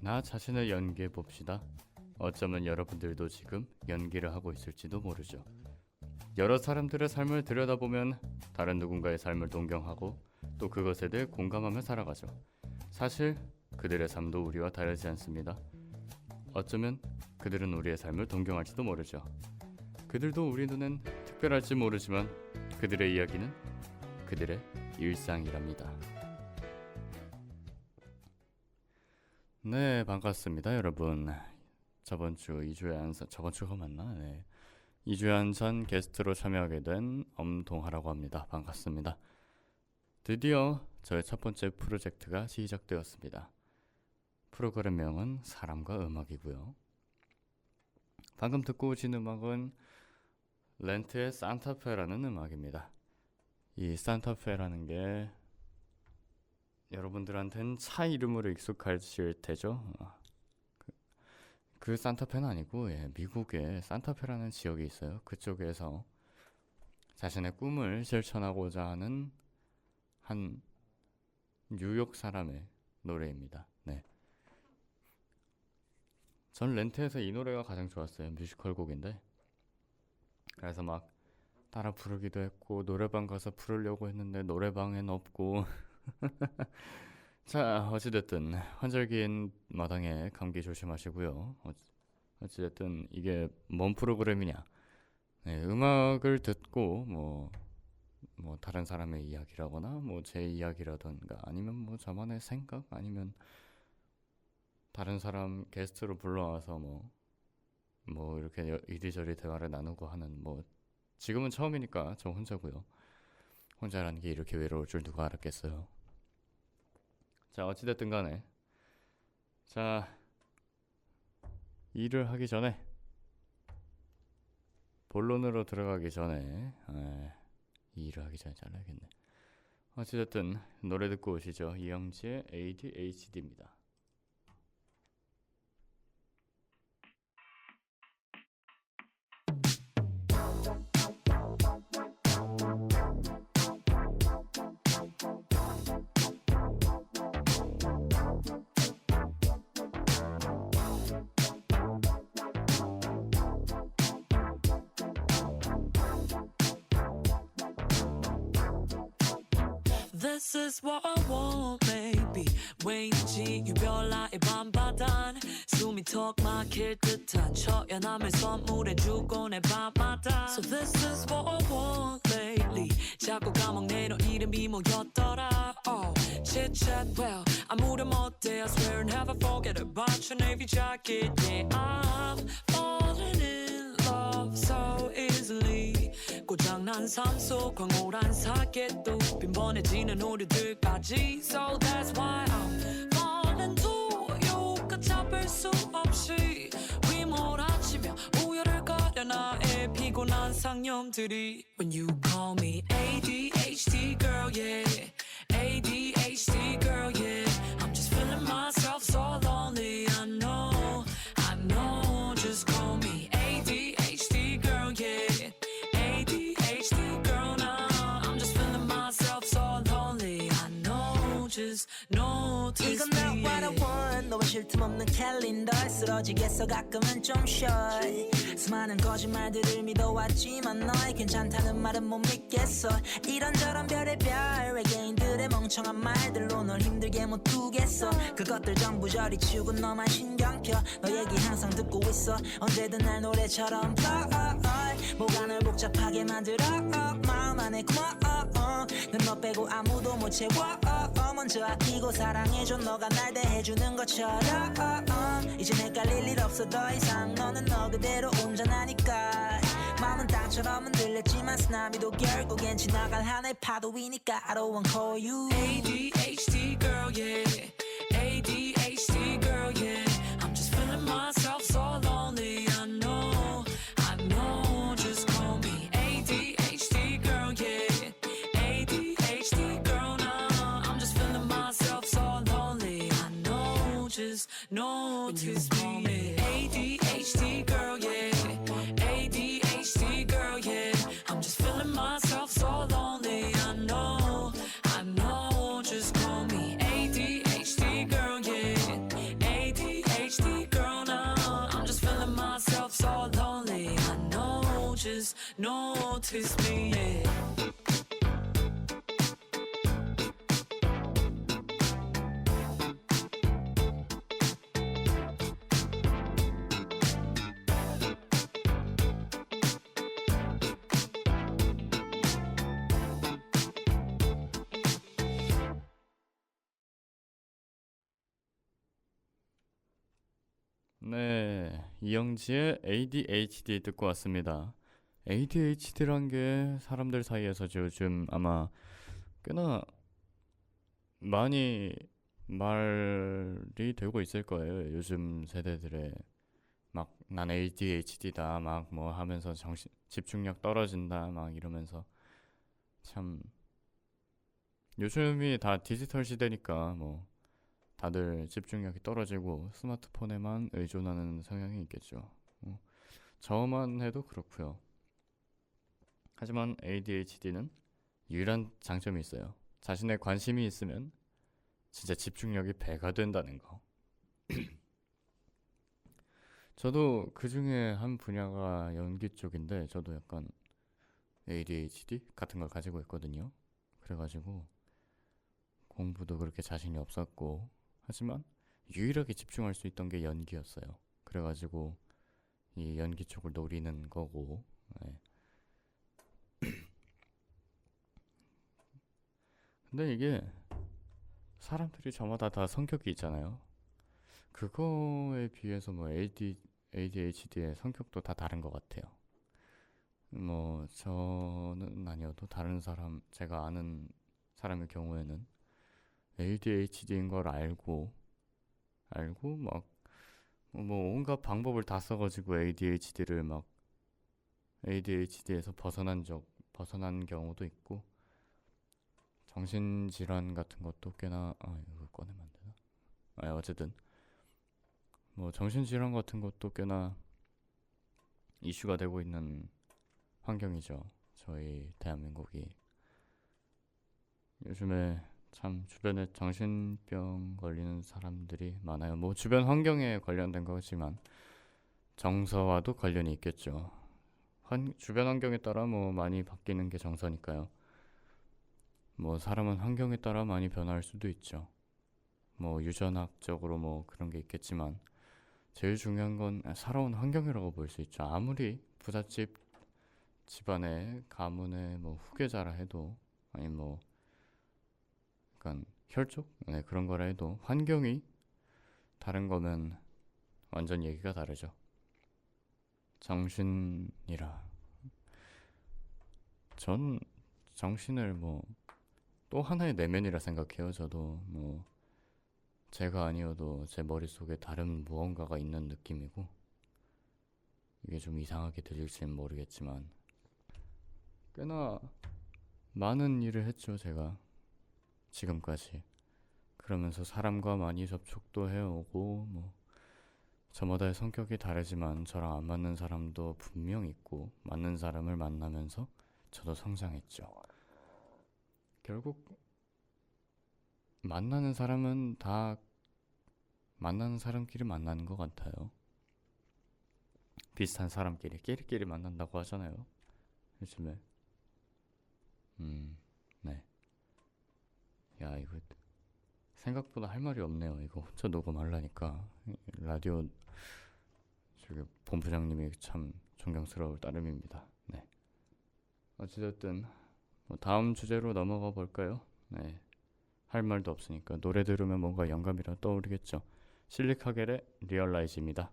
나 자신을 연기해 봅시다. 어쩌면 여러분들도 지금 연기를 하고 있을지도 모르죠. 여러 사람들의 삶을 들여다보면 다른 누군가의 삶을 동경하고 또 그것에 대해 공감하며 살아가죠. 사실 그들의 삶도 우리와 다르지 않습니다. 어쩌면 그들은 우리의 삶을 동경할지도 모르죠. 그들도 우리 눈엔 특별할지 모르지만 그들의 이야기는 그들의 일상이랍니다. 네, 반갑습니다, 여러분. 저번 주가 맞나? 네. 2주에 한 전 게스트로 참여하게 된 엄동하라고 합니다. 반갑습니다. 드디어 저의 첫 번째 프로젝트가 시작되었습니다. 프로그램명은 사람과 음악이고요. 방금 듣고 오신 음악은 렌트의 산타페라는 음악입니다. 이 산타페라는 게 여러분들한테는 차 이름으로 익숙하실 테죠. 그 산타페는 아니고 미국에 산타페라는 지역이 있어요. 그쪽에서 자신의 꿈을 실천하고자 하는 한 뉴욕 사람의 노래입니다. 네. 전 렌트에서 이 노래가 가장 좋았어요. 뮤지컬 곡인데 그래서 막 따라 부르기도 했고 노래방 가서 부르려고 했는데 노래방엔 없고 자, 어찌됐든 환절기인 마당에 감기 조심하시고요. 어찌됐든 이게 뭔 프로그램이냐. 네, 음악을 듣고 뭐 다른 사람의 이야기라거나 뭐 제 이야기라던가 아니면 뭐 저만의 생각 아니면 다른 사람 게스트로 불러와서 뭐 이렇게 이리저리 대화를 나누고 하는 뭐 지금은 처음이니까 저 혼자고요. 혼자라는 게 이렇게 외로울 줄 누가 알았겠어요. 자, 어찌됐든 간에 자, 일을 하기 전에 본론으로 들어가기 전에 일을 하기 전에 잘라야겠네. 어찌됐든 노래 듣고 오시죠. 이영지의 ADHD입니다. This is what I want, baby. 왠지 유별나의 밤바단 숨이 턱 막힐 듯한 처연함을 선물해주고 내 밤마다. So this is what I want lately. 자꾸 까먹네 너 이름이 뭐였더라. Oh, chit chat well 아무렴 어때 I swear never forget about your navy jacket. Yeah, I'm falling in love so easily. 고장난 삶 속 황홀한 사계도 빈번해지는 오류들까지. So that's why I'm falling to you. 끝잡을 수 없이 휘몰아치며 우열을 가려 나의 피곤한 상념들이. When you call me ADHD girl, yeah. ADHD girl, yeah. I'm just feeling myself so lonely. I know, just call me ADHD girl, yeah. 이건 not what I want. 너와 쉴 틈 없는 캘린더 쓰러지겠어 가끔은 좀 short. 수많은 거짓말들을 믿어왔지만 너의 괜찮다는 말은 못 믿겠어. 이런저런 별의별 외계인들의 멍청한 말들로 널 힘들게 못 두겠어. 그것들 전부 저리 치우고 너만 신경 펴. 너 얘기 항상 듣고 있어. 언제든 날 노래처럼 불러. 뭐가 널 복잡하게 만들어. 마음 안에 고마워. 난 너 빼고 아무도 못 채워. 먼저 아끼고 사랑해줘. 너가 날 대해주는 것처럼. 이젠 헷갈릴 일 없어 더 이상. 너는 너 그대로 온전하니까. 마음은 땅처럼 흔들렸지만 쓰나미도 결국엔 지나갈 하나의 파도이니까. I don't wanna call you ADHD girl, yeah. ADHD girl, yeah. I'm just feeling myself so lonely. I know, just call me ADHD girl, yeah. ADHD girl, now I'm just feeling myself so lonely. just notice me. ADHD girl, yeah. ADHD girl, yeah. I'm just feeling myself so lonely. I know. Just call me ADHD girl, yeah. ADHD girl now. I'm just feeling myself so lonely. I know. Just notice me, yeah. 네, 이영지의 ADHD 듣고 왔습니다. ADHD란 게 사람들 사이에서 요즘 아마 꽤나 많이 말이 되고 있을 거예요. 요즘 세대들의 막 난 ADHD다 막 뭐 하면서 집중력 떨어진다 막 이러면서 참 요즘이 다 디지털 시대니까 뭐 다들 집중력이 떨어지고 스마트폰에만 의존하는 성향이 있겠죠. 저만 해도 그렇고요. 하지만 ADHD는 유일한 장점이 있어요. 자신의 관심이 있으면 진짜 집중력이 배가 된다는 거. 저도 그 중에 한 분야가 연기 쪽인데 저도 약간 ADHD 같은 걸 가지고 있거든요. 그래가지고 공부도 그렇게 자신이 없었고 하지만 유일하게 집중할 수 있던 게 연기였어요. 그래가지고 이 연기 쪽을 노리는 거고. 네. 근데 이게 사람들이 저마다 다 성격이 있잖아요. 그거에 비해서 뭐 ADHD의 성격도 다 다른 것 같아요. 뭐 저는 아니어도 다른 사람, 제가 아는 사람의 경우에는 ADHD인 걸 알고 막 뭐 온갖 방법을 다 써가지고 ADHD에서 벗어난 경우도 있고, 정신질환 같은 것도 꽤나 이거 꺼내면 안 되나? 어쨌든 뭐 정신질환 같은 것도 꽤나 이슈가 되고 있는 환경이죠. 저희 대한민국이 요즘에 참 주변에 정신병 걸리는 사람들이 많아요. 뭐 주변 환경에 관련된 거지만 정서와도 관련이 있겠죠. 주변 환경에 따라 뭐 많이 바뀌는 게 정서니까요. 뭐 사람은 환경에 따라 많이 변할 수도 있죠. 뭐 유전학적으로 뭐 그런 게 있겠지만 제일 중요한 건 살아온 환경이라고 볼 수 있죠. 아무리 부잣집 집안의 가문의 뭐 후계자라 해도, 아니 뭐 약간 혈족? 네, 그런 거라 해도 환경이 다른 거면 완전 얘기가 다르죠. 정신이라 전 정신을 뭐 또 하나의 내면이라 생각해요. 저도 뭐 제가 아니어도 제 머릿속에 다른 무언가가 있는 느낌이고, 이게 좀 이상하게 들릴지는 모르겠지만 꽤나 많은 일을 했죠, 제가 지금까지. 그러면서 사람과 많이 접촉도 해오고, 뭐 저마다의 성격이 다르지만 저랑 안 맞는 사람도 분명 있고, 맞는 사람을 만나면서 저도 성장했죠. 결국 만나는 사람은 다 만나는 사람끼리 만나는 것 같아요. 비슷한 사람끼리 끼리끼리 만난다고 하잖아요, 요즘에. 네. 야, 이거 생각보다 할 말이 없네요. 이거 혼자 녹음하려니까. 라디오 저기 본부장님이 참 존경스러울 따름입니다. 네. 어찌됐든 뭐 다음 주제로 넘어가 볼까요? 네. 할 말도 없으니까 노래 들으면 뭔가 영감이라 떠오르겠죠. 실리카겔의 리얼라이즈입니다.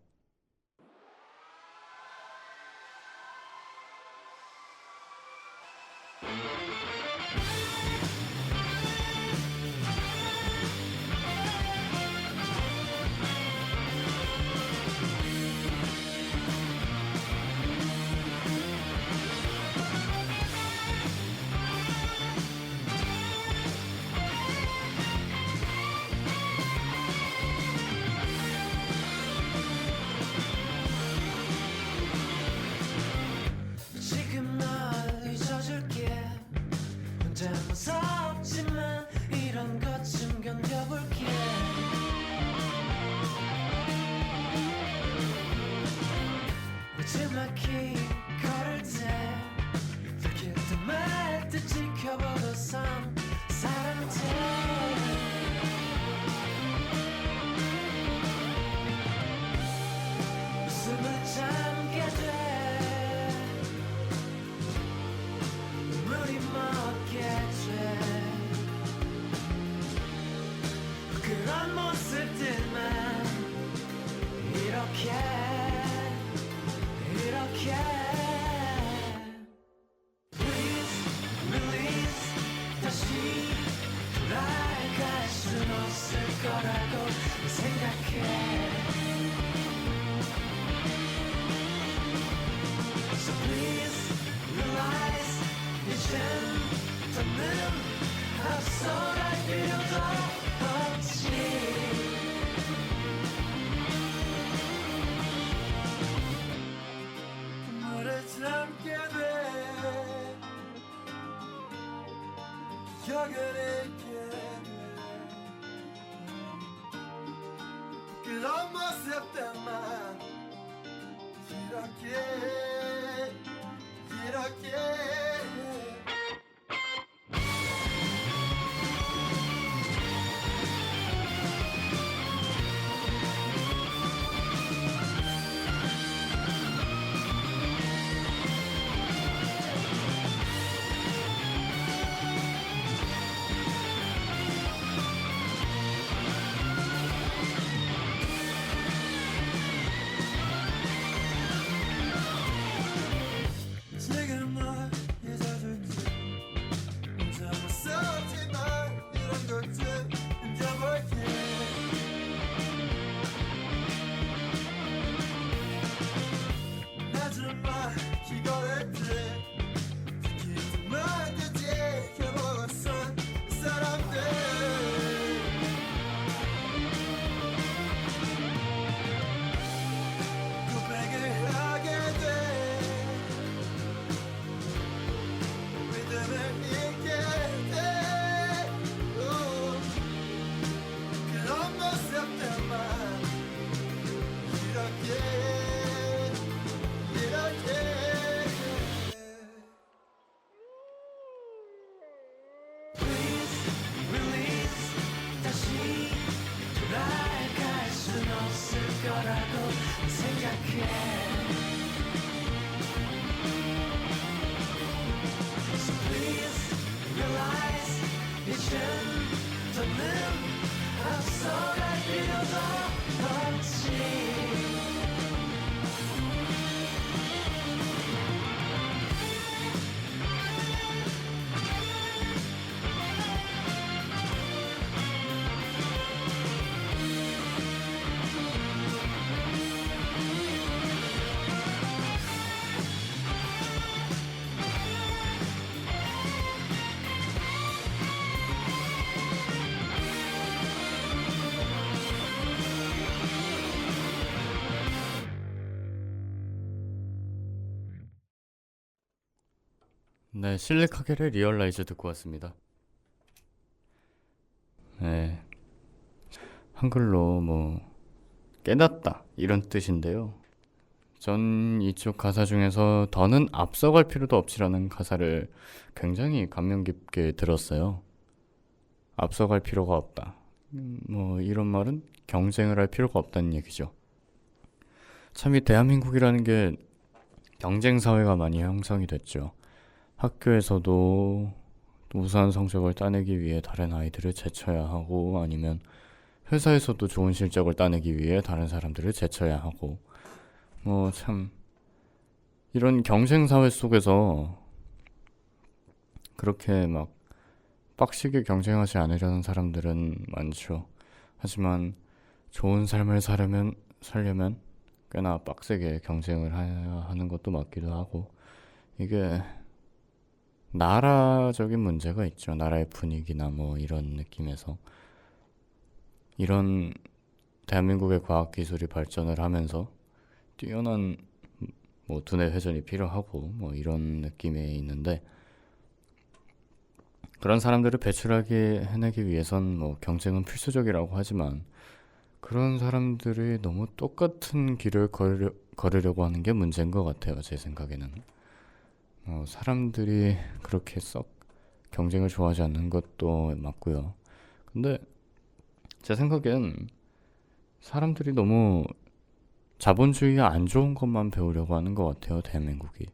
없을 때만 이렇게 Please release 다시 돌아갈 순 없을 거라고 생각해 So please realize 이젠 더는 앞서갈 필요도 없지 눈물을 참게 돼 기억을 잃게 돼 그런 모습 때만 이렇게 지금 널 잊어줄게 혼자 무섭지만 이런 것들 잊어볼게 하지마 기거릴 때 특히 말듯이 해보고선 이 사람들 고백을 하게 돼 믿음을 잃게 돼 그런 모습 때만 이렇게 Please release 다시 돌아갈 순 없을 거라고 생각해 So please realize 이젠 더는 앞서갈 필요도 없지 네, 실리카겔의 리얼라이즈 듣고 왔습니다. 네, 한글로 뭐 깨닫다 이런 뜻인데요. 전 이쪽 가사 중에서 더는 앞서갈 필요도 없이라는 가사를 굉장히 감명 깊게 들었어요. 앞서갈 필요가 없다. 뭐 이런 말은 경쟁을 할 필요가 없다는 얘기죠. 참 이 대한민국이라는 게 경쟁 사회가 많이 형성이 됐죠. 학교에서도 우수한 성적을 따내기 위해 다른 아이들을 제쳐야 하고 아니면 회사에서도 좋은 실적을 따내기 위해 다른 사람들을 제쳐야 하고 뭐 참 이런 경쟁 사회 속에서 그렇게 막 빡시게 경쟁하지 않으려는 사람들은 많죠. 하지만 좋은 삶을 살려면 꽤나 빡세게 경쟁을 해야 하는 것도 맞기도 하고 이게 나라적인 문제가 있죠. 나라의 분위기나 뭐 이런 느낌에서 이런 대한민국의 과학기술이 발전을 하면서 뛰어난 뭐 두뇌 회전이 필요하고 뭐 이런 느낌에 있는데 그런 사람들을 해내기 위해선 뭐 경쟁은 필수적이라고 하지만 그런 사람들이 너무 똑같은 길을 걸으려고 하는 게 문제인 것 같아요. 제 생각에는 사람들이 그렇게 썩 경쟁을 좋아하지 않는 것도 맞고요. 근데 제 생각엔 사람들이 너무 자본주의에 안 좋은 것만 배우려고 하는 것 같아요. 대한민국이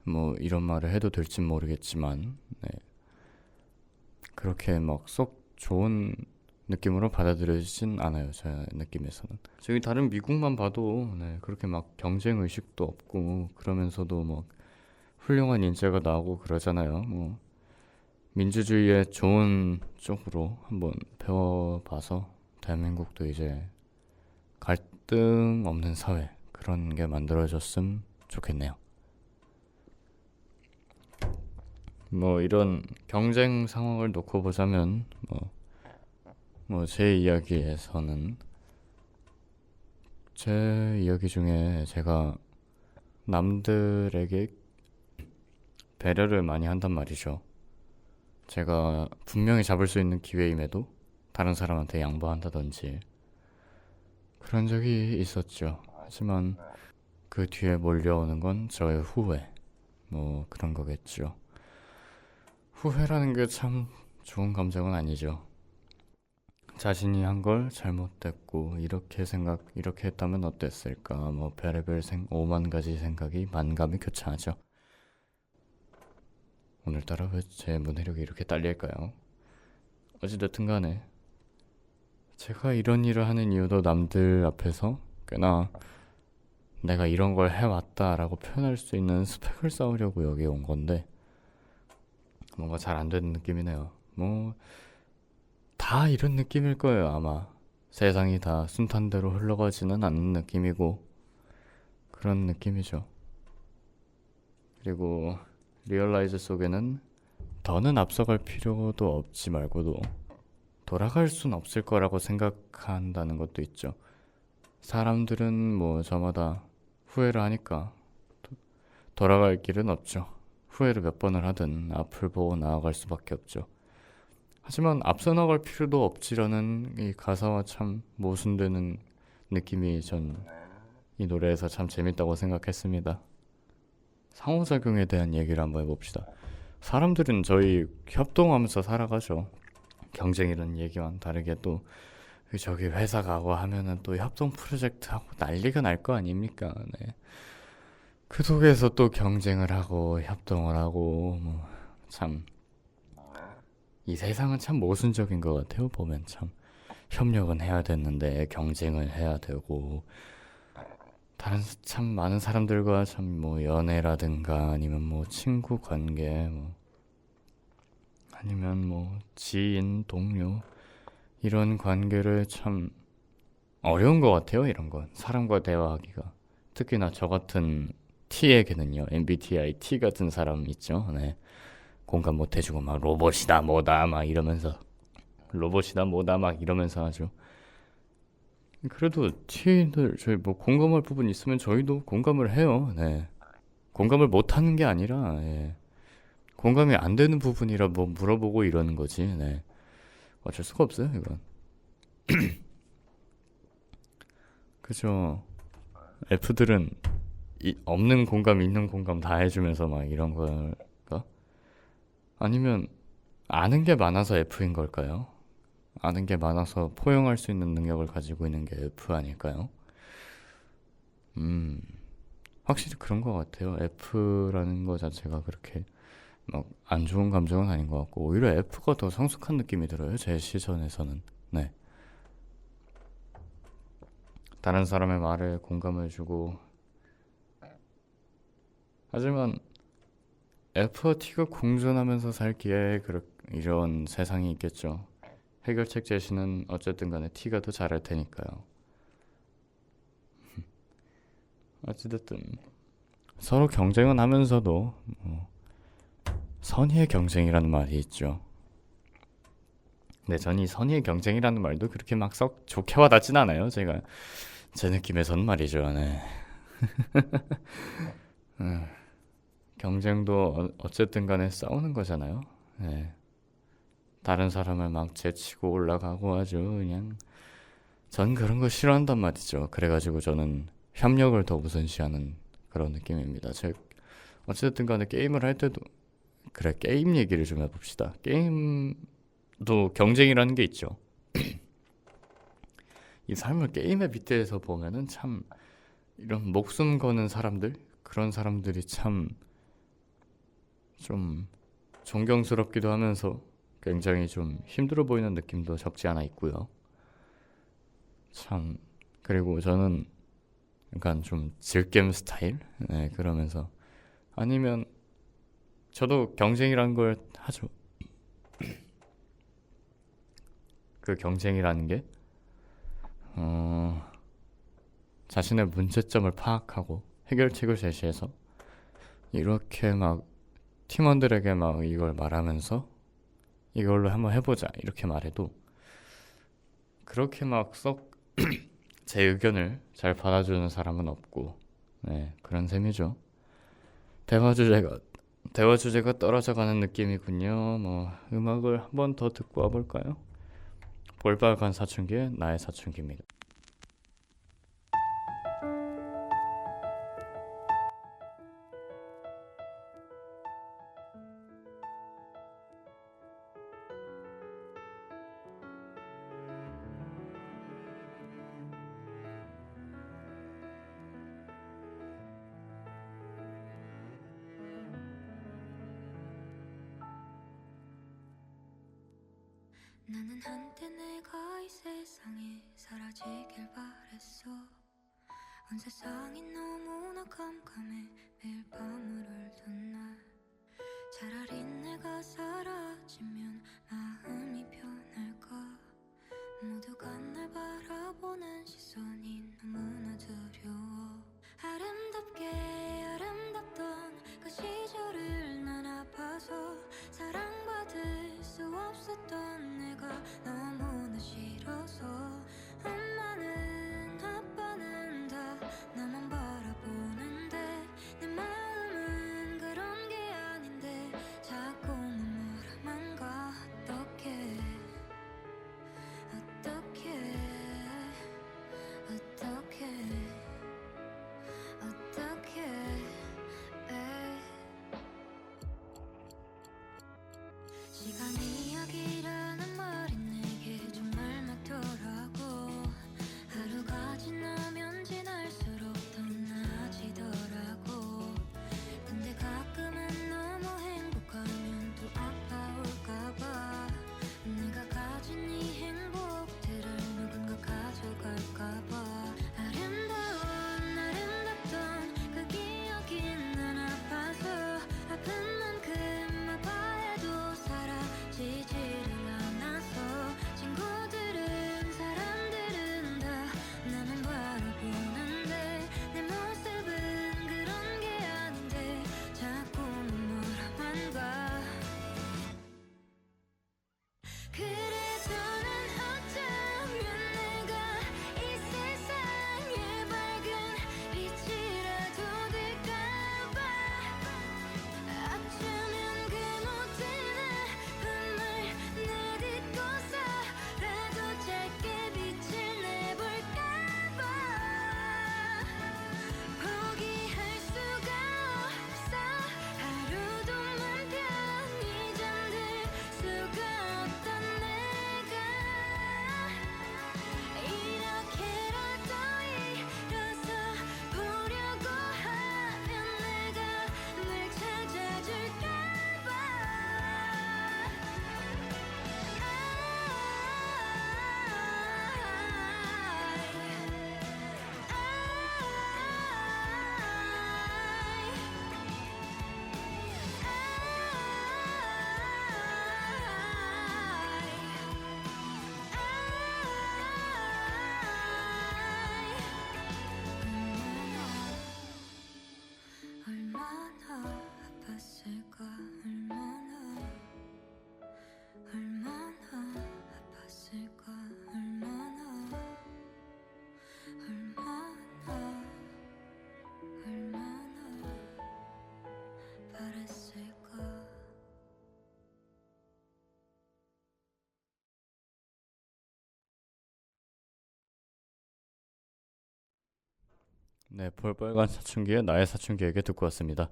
뭐 이런 말을 해도 될진 모르겠지만 네. 그렇게 막 썩 좋은 느낌으로 받아들여지진 않아요. 제 느낌에서는. 저기 다른 미국만 봐도 그렇게 막 경쟁 의식도 없고 그러면서도 뭐 훌륭한 인재가 나오고 그러잖아요. 뭐 민주주의의 좋은 쪽으로 한번 배워봐서 대한민국도 이제 갈등 없는 사회 그런 게 만들어졌으면 좋겠네요. 뭐 이런 경쟁 상황을 놓고 보자면 뭐 제 이야기에서는 제 이야기 중에 제가 남들에게 배려를 많이 한단 말이죠. 제가 분명히 잡을 수 있는 기회임에도 다른 사람한테 양보한다든지 그런 적이 있었죠. 하지만 그 뒤에 몰려오는 건 저의 후회 뭐 그런 거겠죠. 후회라는 게 참 좋은 감정은 아니죠. 자신이 한 걸 잘못됐고 이렇게 했다면 어땠을까 뭐 별의별 5만 가지 생각이 만감이 교차하죠. 오늘따라 왜 제 문해력이 이렇게 딸릴까요? 어찌됐든 간에 제가 이런 일을 하는 이유도 남들 앞에서 꽤나 내가 이런 걸 해왔다라고 표현할 수 있는 스펙을 쌓으려고 여기 온 건데 뭔가 잘 안 되는 느낌이네요. 뭐 다 이런 느낌일 거예요 아마. 세상이 다 순탄대로 흘러가지는 않는 느낌이고 그런 느낌이죠. 그리고 리얼라이즈 속에는 더는 앞서갈 필요도 없지 말고도 돌아갈 순 없을 거라고 생각한다는 것도 있죠. 사람들은 뭐 저마다 후회를 하니까 돌아갈 길은 없죠. 후회를 몇 번을 하든 앞을 보고 나아갈 수밖에 없죠. 하지만 앞서 나갈 필요도 없지라는 이 가사와 참 모순되는 느낌이 전 이 노래에서 참 재밌다고 생각했습니다. 상호작용에 대한 얘기를 한번 해봅시다. 사람들은 저희 협동하면서 살아가죠. 경쟁이라는 얘기와는 다르게 또 저기 회사 가고 하면은 또 협동 프로젝트 하고 난리가 날 거 아닙니까? 네. 그 속에서 또 경쟁을 하고 협동을 하고 뭐 참 이 세상은 참 모순적인 것 같아요. 보면 참 협력은 해야 되는데 경쟁을 해야 되고 다른 참 많은 사람들과 참 뭐 연애라든가 아니면 뭐 친구 관계 뭐 아니면 뭐 지인 동료 이런 관계를 참 어려운 것 같아요. 이런 건 사람과 대화하기가 특히나 저 같은 T에게는요. MBTI T 같은 사람 있죠. 네. 공감 못 해주고 막 로봇이다 뭐다 막 이러면서 하죠. 그래도 T들 저희 뭐 공감할 부분 있으면 저희도 공감을 해요. 네. 공감을 못 하는 게 아니라 공감이 안 되는 부분이라 뭐 물어보고 이러는 거지. 네. 어쩔 수가 없어요, 이건. 그죠. F들은 없는 공감, 있는 공감 다 해주면서 막 이런 걸까? 아니면 아는 게 많아서 F인 걸까요? 아는 게 많아서 포용할 수 있는 능력을 가지고 있는 게 F 아닐까요? 확실히 그런 것 같아요. F라는 거 자체가 그렇게 막 안 좋은 감정은 아닌 것 같고 오히려 F가 더 성숙한 느낌이 들어요. 제 시선에서는. 네. 다른 사람의 말에 공감을 주고 하지만 F와 T가 공존하면서 살기에 이런 세상이 있겠죠. 해결책 제시는 어쨌든 간에 T가 더 잘할 테니까요. 어찌됐든 서로 경쟁은 하면서도 선의의 경쟁이라는 말이 있죠. 근데 전 이 선의의 경쟁이라는 말도 그렇게 막 썩 좋게 와닿진 않아요. 제가 제 느낌에서는 말이죠. 네. 경쟁도 어쨌든 간에 싸우는 거잖아요. 네. 다른 사람을 막 제치고 올라가고 아주 그냥 전 그런 거 싫어한단 말이죠. 그래가지고 저는 협력을 더 우선시하는 그런 느낌입니다. 어쨌든 간에 게임을 할 때도 그래 게임 얘기를 좀 해봅시다. 게임도 경쟁이라는 게 있죠. 이 삶을 게임에 빗대서 보면은 참 이런 목숨 거는 사람들 그런 사람들이 참 좀 존경스럽기도 하면서 굉장히 좀 힘들어 보이는 느낌도 적지 않아 있고요. 참, 그리고 저는 약간 좀 즐겜 스타일? 네, 그러면서 아니면 저도 경쟁이란 걸 하죠. 그 경쟁이라는 게 자신의 문제점을 파악하고 해결책을 제시해서 이렇게 막 팀원들에게 막 이걸 말하면서 이걸로 한번 해보자 이렇게 말해도 그렇게 막 썩 제 의견을 잘 받아주는 사람은 없고, 네, 그런 셈이죠. 대화 주제가 떨어져가는 느낌이군요. 뭐 음악을 한 번 더 듣고 와볼까요? 볼빨간 사춘기의 나의 사춘기입니다. 나는 한때 내가 이 세상에 사라지길 바랬어. 온 세상이 너무나 깜깜해 매일 밤을 울던 날. 차라리 내가 사라지면 마음이 편할까. 모두가 날 바라보는 시선이 너무나 두려워. 아름답게 아름답던 그 시절을 난 아파서 사랑받을 수 없었던 내가 너무나 싫어서. 엄마는 아빠는 다 나만 바라보는데 내 마음은 그런 게 아닌데 자꾸만 뭐라만 가. 어떡해 어떡해 시간 이야기라는 말이 내게 정말 맞더라고. 하루가 지나면 지날수록 더 나아지더라고. 근데 가끔은 너무 행복하면 또 아파올까봐. 내가 가진 이 행복들을 누군가 가져갈까봐. 아름답던 그 기억이 난 아파서 아픈 만큼 아파해도 사라지지를 않아서. 친구들은 사람들은 다 나만 바라보는데 내 모습은 그런 게 아닌데 자꾸만 뭐라만 가. 그래도 난 어쩌면 내가 이 세상에 밝은 빛이라도 될까봐. 어쩌면 그 모든 아픔을 내딛고서라도 짧게 빛을 내볼까봐. 포기할 수가 없어. 하루도 맘 편히 잠들 수가 없던 내가 이렇게라도 일어서 보려고 하면 내가 널 찾아줄까봐. 얼마나 아팠을까. 얼마나 아팠을까. 얼마나 바랬을까. 네, 볼빨간 사춘기의 나의 사춘기에게 듣고 왔습니다.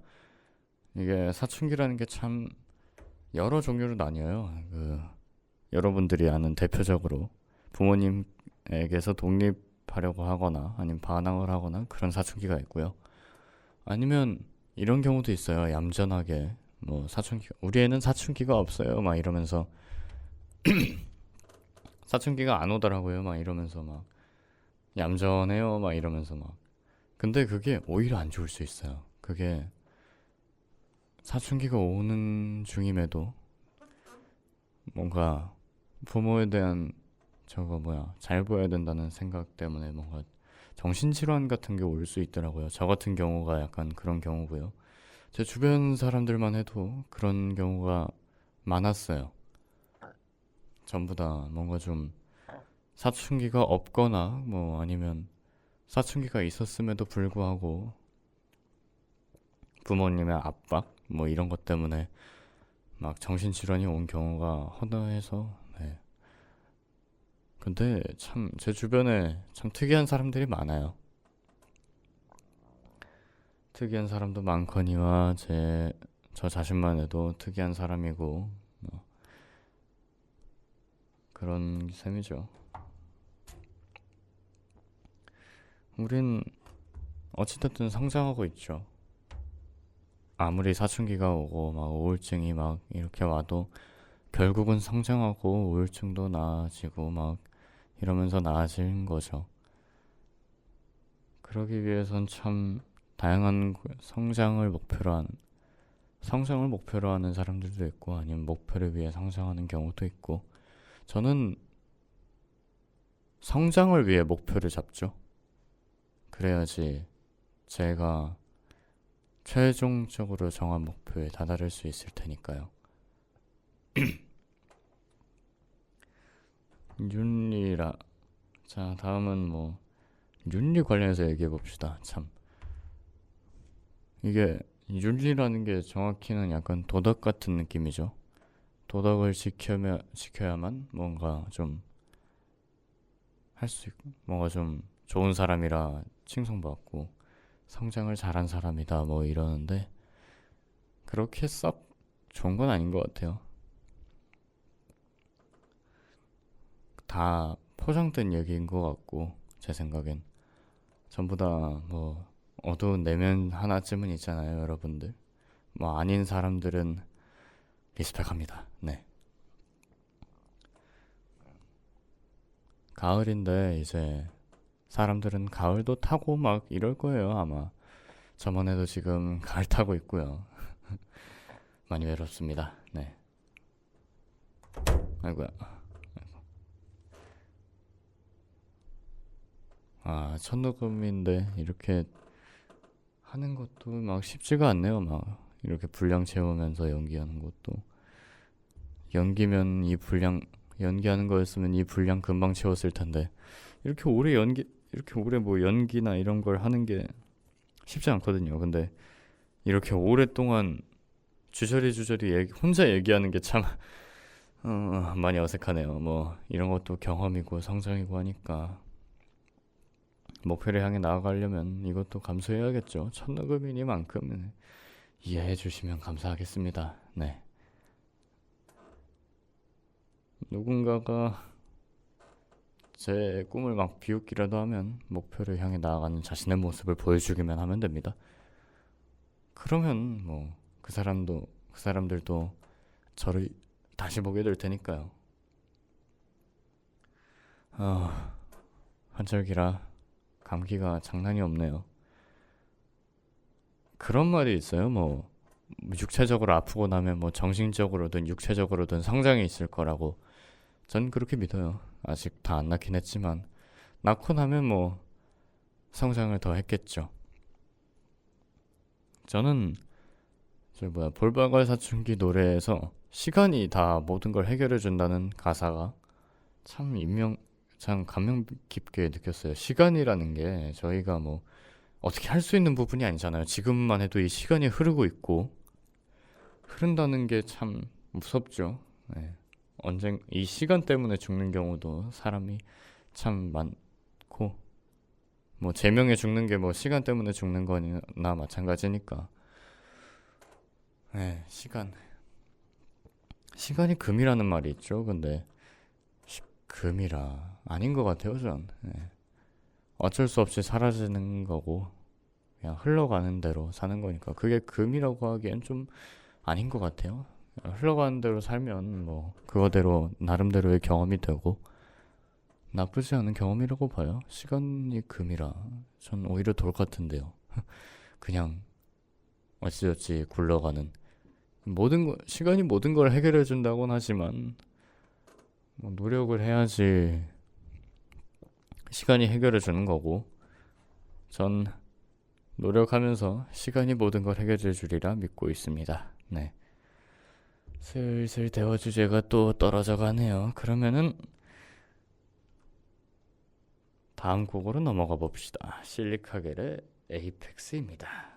이게 사춘기라는 게 참 여러 종류로 나뉘어요. 여러분들이 아는 대표적으로 부모님에게서 독립하려고 하거나 아니면 반항을 하거나 그런 사춘기가 있고요. 아니면 이런 경우도 있어요. 얌전하게 뭐 사춘기가 우리 애는 사춘기가 없어요 막 이러면서 사춘기가 안 오더라고요. 막 이러면서 막 얌전해요. 막 이러면서 막. 근데 그게 오히려 안 좋을 수 있어요. 그게 사춘기가 오는 중임에도 뭔가 부모에 대한 저거 뭐야 잘 보여야 된다는 생각 때문에 뭔가 정신질환 같은 게 올 수 있더라고요. 저 같은 경우가 약간 그런 경우고요. 제 주변 사람들만 해도 그런 경우가 많았어요. 전부 다 뭔가 좀 사춘기가 없거나 뭐 아니면 사춘기가 있었음에도 불구하고 부모님의 압박 뭐 이런 것 때문에 막 정신질환이 온 경우가 허다해서 네. 근데 참 제 주변에 참 특이한 사람들이 많아요. 특이한 사람도 많거니와 저 자신만 해도 특이한 사람이고 뭐 그런 셈이죠. 우린 어찌됐든 성장하고 있죠. 아무리 사춘기가 오고 막 우울증이 막 이렇게 와도 결국은 성장하고 우울증도 나아지고 막 이러면서 나아지는 거죠. 그러기 위해선 참 다양한 성장을 목표로 하는 사람들도 있고 아니면 목표를 위해 성장하는 경우도 있고 저는 성장을 위해 목표를 잡죠. 그래야지 제가 최종적으로 정한 목표에 다다를 수 있을 테니까요. 윤리라. 자, 다음은 뭐 윤리 관련해서 얘기해 봅시다. 참 이게 윤리라는 게 정확히는 약간 도덕 같은 느낌이죠. 도덕을 지켜야만 뭔가 좀 할 수 있고 뭔가 좀 좋은 사람이라 칭송받고 성장을 잘한 사람이다 뭐 이러는데 그렇게 썩 좋은 건 아닌 것 같아요. 다 포장된 얘기인 것 같고 제 생각엔 전부 다 뭐 어두운 내면 하나쯤은 있잖아요, 여러분들. 뭐 아닌 사람들은 리스펙합니다. 네. 가을인데 이제 사람들은 가을도 타고 막 이럴 거예요, 아마. 저만 해도 지금 가을 타고 있고요. 많이 외롭습니다. 네. 아이고야. 아, 첫 녹음인데 이렇게 하는 것도 막 쉽지가 않네요. 막 이렇게 분량 채우면서 연기하는 것도 연기하는 거였으면 이 분량 금방 채웠을 텐데 이렇게 오래 뭐 연기나 이런 걸 하는 게 쉽지 않거든요. 근데 이렇게 오랫동안 주저리 혼자 얘기하는 게 참 많이 어색하네요. 뭐 이런 것도 경험이고 성장이고 하니까 목표를 향해 나아가려면 이것도 감수해야겠죠. 첫 녹음이니만큼 이해해 주시면 감사하겠습니다. 네. 누군가가 제 꿈을 막 비웃기라도 하면 목표를 향해 나아가는 자신의 모습을 보여주기만 하면 됩니다. 그러면 뭐 그 사람들도 저를 다시 보게 될 테니까요. 환절기라 감기가 장난이 없네요. 그런 말이 있어요. 뭐 육체적으로 아프고 나면 뭐 정신적으로든 육체적으로든 성장이 있을 거라고. 전 그렇게 믿어요. 아직 다 안 낳긴 했지만 낳고 나면 뭐 성장을 더 했겠죠. 저는 볼빨간 사춘기 노래에서 시간이 다 모든 걸 해결해 준다는 가사가 참 감명 깊게 느꼈어요. 시간이라는 게 저희가 뭐 어떻게 할 수 있는 부분이 아니잖아요. 지금만 해도 이 시간이 흐르고 있고 흐른다는 게 참 무섭죠. 네. 이 시간 때문에 죽는 경우도 사람이 참 많고 뭐 제명에 죽는 게 뭐 시간 때문에 죽는 거나 마찬가지니까. 네, 시간이 금이라는 말이 있죠. 근데 금이라 아닌 것 같아요, 전. 네. 어쩔 수 없이 사라지는 거고 그냥 흘러가는 대로 사는 거니까 그게 금이라고 하기엔 좀 아닌 것 같아요. 흘러가는 대로 살면 뭐 그거대로 나름대로의 경험이 되고 나쁘지 않은 경험이라고 봐요. 시간이 금이라 전 오히려 돌 같은데요. 그냥 어찌어찌 굴러가는 시간이 모든 걸 해결해 준다고는 하지만 뭐 노력을 해야지 시간이 해결해 주는 거고 전 노력하면서 시간이 모든 걸 해결해 주리라 믿고 있습니다. 네. 슬슬 대화 주제가 또 떨어져 가네요. 그러면은 다음 곡으로 넘어가 봅시다. 실리카겔의 에이펙스입니다.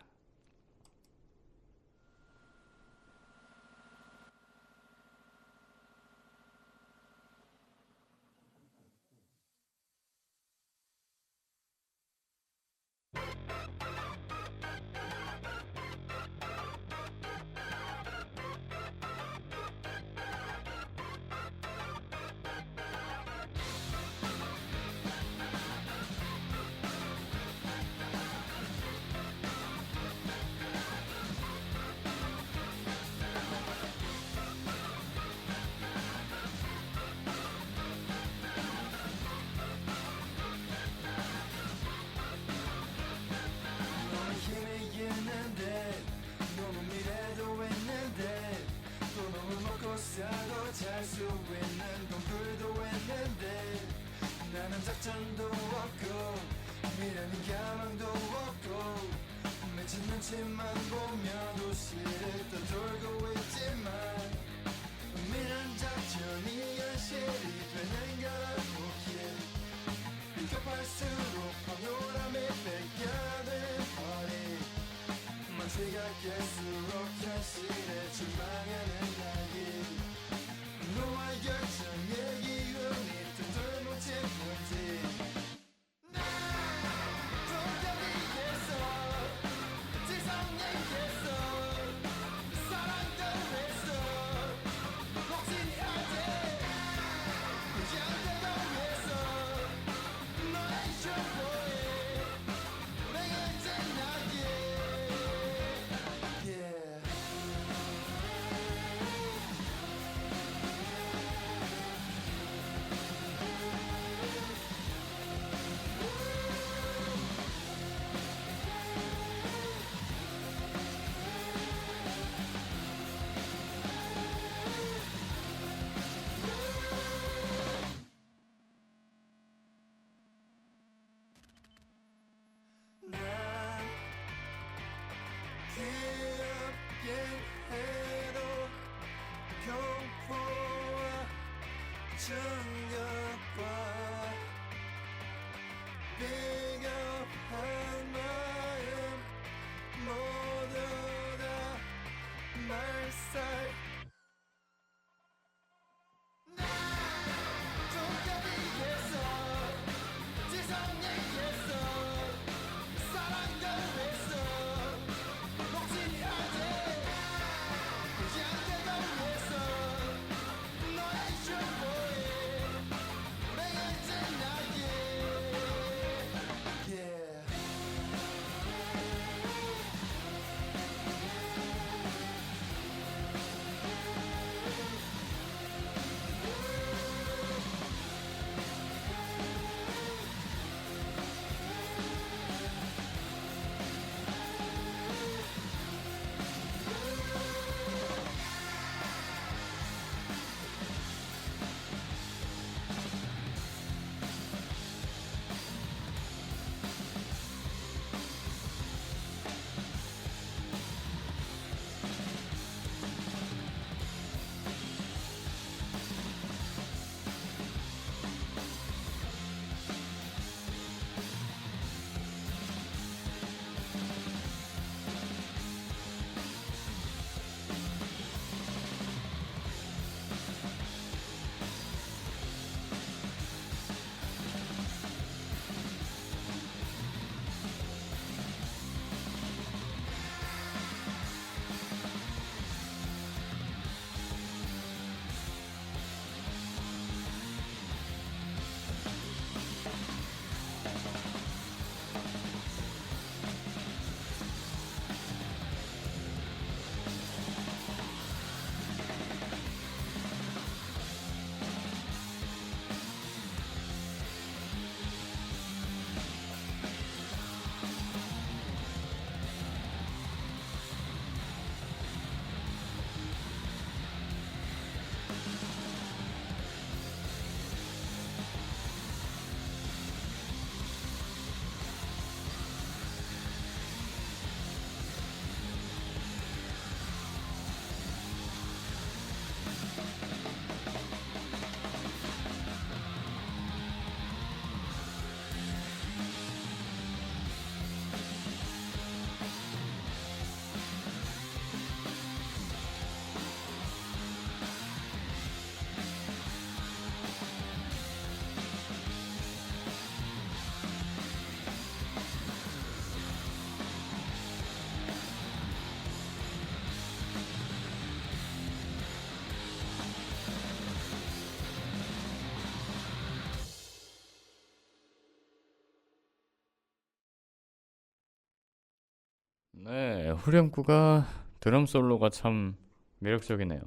네, 후렴구가 드럼 솔로가 참 매력적이네요.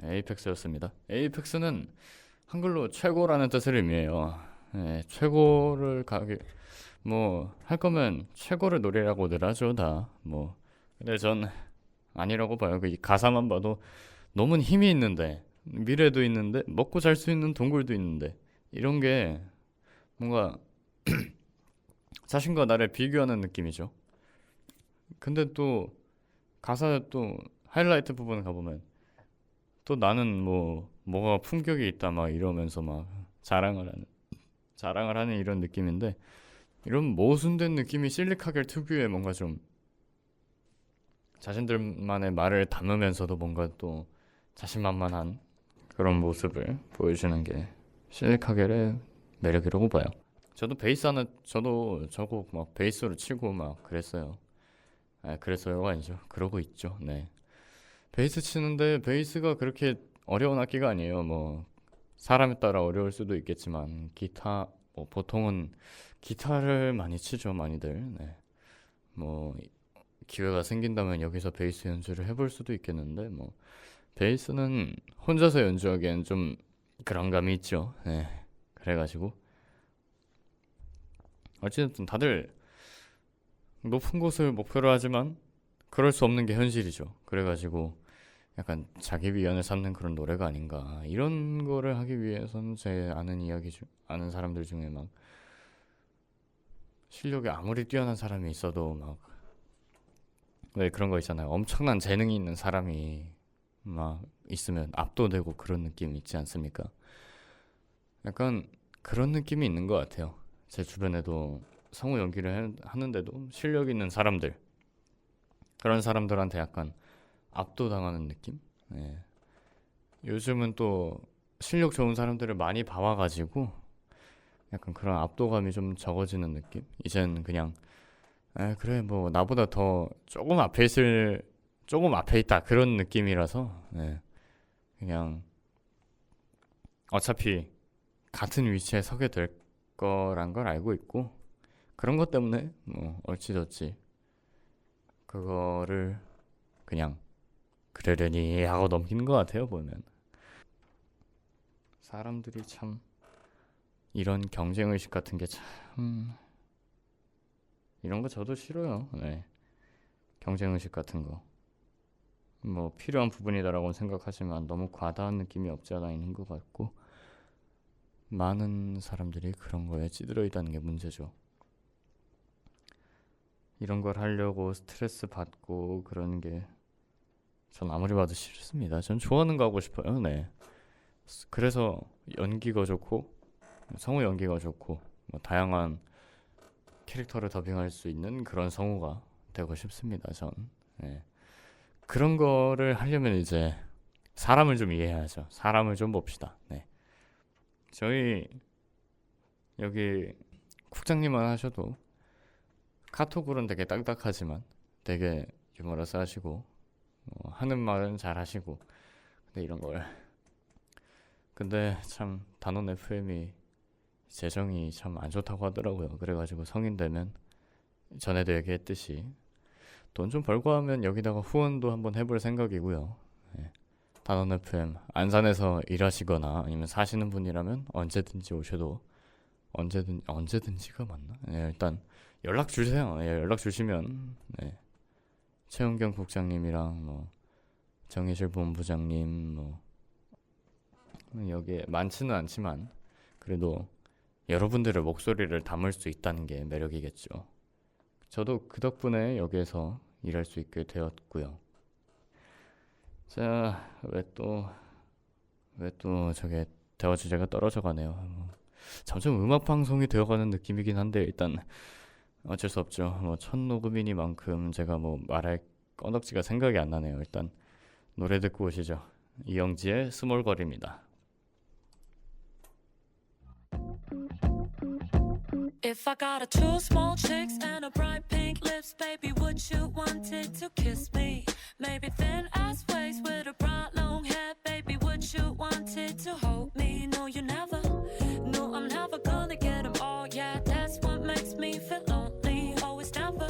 에이펙스였습니다. 에이펙스는 한글로 최고라는 뜻을 의미해요. 네, 최고를 가기 뭐 할 거면 최고를 노래라고들 하죠 다. 뭐 근데 전 아니라고 봐요. 그 가사만 봐도 너무 힘이 있는데 미래도 있는데 먹고 잘 수 있는 동굴도 있는데 이런 게 뭔가 자신과 나를 비교하는 느낌이죠. 근데 또 가사 또 하이라이트 부분 가보면 또 나는 뭐가 품격이 있다 막 이러면서 막 자랑을 하는 이런 느낌인데 이런 모순된 느낌이 실리카겔 특유의 뭔가 좀 자신들만의 말을 담으면서도 뭔가 또 자신만만한 그런 모습을 보여주는 게 실리카겔의 매력이라고 봐요. 저도 저곡 막 베이스로 치고 막 그랬어요. 그랬어요가 아니죠. 그러고 있죠. 네. 베이스 치는데 베이스가 그렇게 어려운 악기가 아니에요. 뭐 사람에 따라 어려울 수도 있겠지만 기타 보통은 기타를 많이 치죠, 많이들. 네. 뭐 기회가 생긴다면 여기서 베이스 연주를 해볼 수도 있겠는데 뭐 베이스는 혼자서 연주하기엔 좀 그런 감이 있죠. 네. 그래가지고 어쨌든 다들 높은 곳을 목표로 하지만 그럴 수 없는 게 현실이죠. 그래가지고 약간 자기 위안을 삼는 그런 노래가 아닌가. 이런 거를 하기 위해서는 제 아는 사람들 중에 막 실력이 아무리 뛰어난 사람이 있어도 막 왜 그런 거 있잖아요. 엄청난 재능이 있는 사람이 막 있으면 압도되고 그런 느낌이 있지 않습니까? 약간 그런 느낌이 있는 것 같아요. 제 주변에도 성우 연기를 하는데도 실력 있는 사람들, 그런 사람들한테 약간 압도당하는 느낌? 네. 요즘은 또 실력 좋은 사람들을 많이 봐와가지고 약간 그런 압도감이 좀 적어지는 느낌? 이젠 그냥 그래 뭐 나보다 더 조금 앞에 있다 그런 느낌이라서 네. 그냥 어차피 같은 위치에 서게 될 거란 걸 알고 있고 그런 것 때문에 뭐 어찌저찌 그거를 그냥 그러려니 하고 넘기는 것 같아요. 보면 사람들이 참 이런 경쟁의식 같은 게 참 이런 거 저도 싫어요. 네. 경쟁의식 같은 거 뭐 필요한 부분이다라고 생각하지만 너무 과다한 느낌이 없지 않아 있는 것 같고 많은 사람들이 그런 거에 찌들어 있다는 게 문제죠. 이런 걸 하려고 스트레스 받고 그러는 게 전 아무리 봐도 싫습니다. 전 좋아하는 거 하고 싶어요. 네. 그래서 연기가 좋고 성우 연기가 좋고 뭐 다양한 캐릭터를 더빙할 수 있는 그런 성우가 되고 싶습니다. 전. 네. 그런 거를 하려면 이제 사람을 좀 이해해야죠. 사람을 좀 봅시다. 네. 저희 여기 국장님만 하셔도 카톡으로는 되게 딱딱하지만 되게 유머러스하시고 하는 말은 잘 하시고 근데 참 단원 FM이 재정이 참 안 좋다고 하더라고요. 그래가지고 성인 되면 전에도 얘기했듯이 돈 좀 벌고 하면 여기다가 후원도 한번 해볼 생각이고요. 네. 단원 FM 안산에서 일하시거나 아니면 사시는 분이라면 언제든지 오셔도 언제든지가 맞나? 네, 일단 연락 주세요. 네, 연락 주시면 네. 최은경 국장님이랑 뭐 정희실 본부장님 뭐 여기에 많지는 않지만 그래도 여러분들의 목소리를 담을 수 있다는 게 매력이겠죠. 저도 그 덕분에 여기에서 일할 수 있게 되었고요. 자, 왜 또 저게 대화 주제가 떨어져 가네요. 점점 음악 방송이 되어가는 느낌이긴 한데 일단 어쩔 수 없죠. 뭐 첫 녹음이니만큼 제가 뭐 말할 건덕지가 생각이 안 나네요. 일단 노래 듣고 오시죠. 이영지의 스몰걸입니다. If I got a two small chicks and a bright pink lips, baby, would you wanted to kiss me? Maybe thin ass waist with a bright long hair, baby, would you wanted to hold me? No, you never. No, I'm never gonna get them all. Yeah, that's what makes me feel lonely. Always never.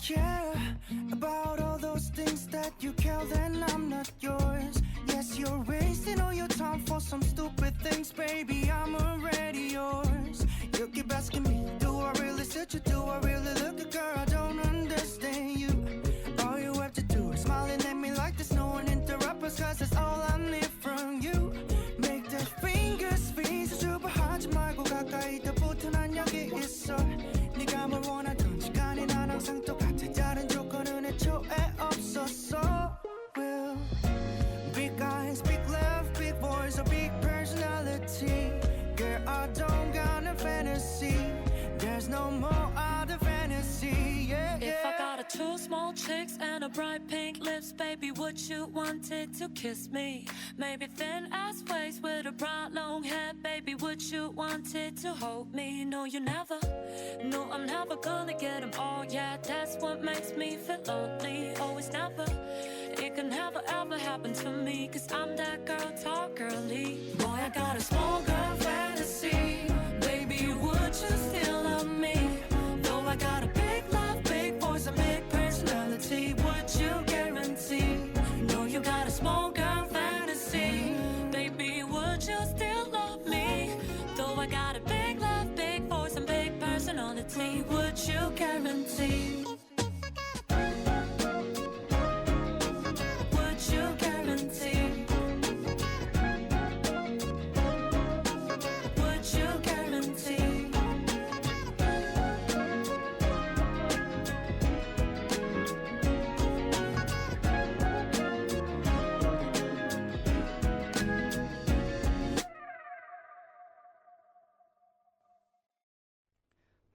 care about all those things that you care, then I'm not yours. Yes, you're wasting all your time for some stupid things, baby. I'm already yours. You keep asking me, do I really sit you? Do I really look a girl? I don't understand you. All you have to do is smiling at me like there's no one interrupt us, cause that's all I need from you. Make that finger squeeze 주부하지 말고 가까이 더 붙어 난 여기 있어. 네가 뭘 원하던 시간이 난 항상 똑같아. 다른 조건은 애초에 없었어. Well, big eyes, big laugh, big voice, a big personality. Girl, I don't got a fantasy. There's no more other fantasy. Yeah, yeah. If I got a two small chicks and a bright pink lips, baby, would you want it to kiss me? Maybe thin ass waist with a bright long hair, baby, would you want it to hold me? No, you never. No, I'm never gonna get them all. Yeah, that's what makes me feel lonely. Always never. It can never ever happen to me, cause I'm that girl, tall girly. Boy, I got a small girl fantasy. Baby, would you still love me? Though I got a big love, big voice, a big personality, would you guarantee? No, you got a small girl fantasy. Baby, would you still love me? Though I got a big love, big voice, and big personality, would you guarantee? Would you guarantee? Would you guarantee?